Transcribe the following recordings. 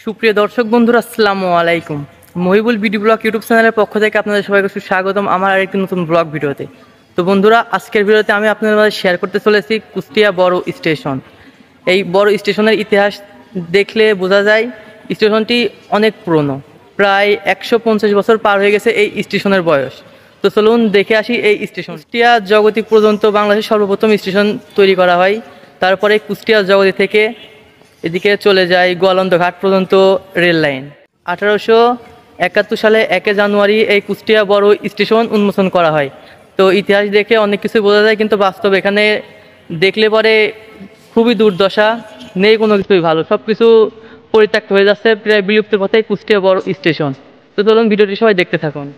সুপ্রিয় দর্শক বন্ধুরা, আসসালামু আলাইকুম। মহিবুল ভিডিও ব্লগ ইউটিউব চ্যানেলের পক্ষ থেকে আপনাদের সবাইকে সুস্বাগতম আমার আরেকটি নতুন ব্লগ ভিডিওতে। তো বন্ধুরা, আজকের ভিডিওতে আমি আপনাদের মাঝে শেয়ার করতে চলেছি কুষ্টিয়া বড় স্টেশন। এই বড় স্টেশনের ইতিহাস দেখলে বোঝা যায় স্টেশনটি অনেক পুরনো, প্রায় 150 বছর পার হয়ে গেছে এই স্টেশনের বয়স। তো চলুন দেখে আসি এই স্টেশন। কুষ্টিয়া জগতি পর্যন্ত বাংলাদেশের সর্বপ্রথম স্টেশন তৈরি করা হয়। তারপরে কুষ্টিয়া জগতি থেকে এদিকে চলে যায় গোয়ালন্দ ঘাট পর্যন্ত রেল লাইন। 1871 সালে 1 জানুয়ারি এই কুষ্টিয়া বড় স্টেশন উন্মোচন করা হয়। তো ইতিহাস দেখে অনেক কিছু বোঝা যায়, কিন্তু বাস্তব এখানে দেখলে পরে খুবই দুর্দশা, নেই কোনো কিছুই ভালো, সব কিছু পরিত্যক্ত হয়ে যাচ্ছে, প্রায় বিলুপ্তের পথে কুষ্টিয়া বড় স্টেশন। তো চলুন ভিডিওটি সবাই দেখতে থাকুন।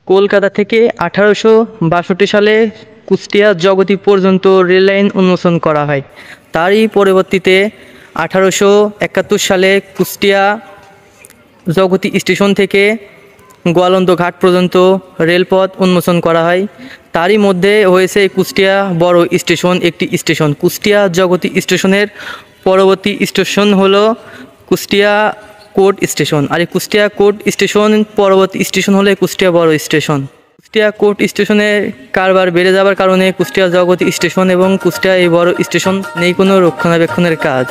কলকাতা থেকে 1862 সালে কুষ্টিয়া জগতি পর্যন্ত রেল লাইন উন্মোচন করা হয়। তারই পরবর্তীতে 1871 সালে কুষ্টিয়া জগতি স্টেশন থেকে গোয়ালন্দ ঘাট পর্যন্ত রেলপথ উন্মোচন করা হয়। তারই মধ্যে হয়েছে কুষ্টিয়া বড় স্টেশন, একটি স্টেশন। কুষ্টিয়া জগতি স্টেশনের পরবর্তী স্টেশন হলো কুষ্টিয়া কোর্ট স্টেশন, আর এই কুষ্টিয়া কোর্ট স্টেশন পরবর্তী স্টেশন হলো কুষ্টিয়া বড় স্টেশন। কুষ্টিয়া কোর্ট স্টেশনের কারবার বেড়ে যাওয়ার কারণে কুষ্টিয়া জগতি স্টেশন এবং কুষ্টিয়া এই বড় স্টেশন নেই কোনো রক্ষণাবেক্ষণের কাজ।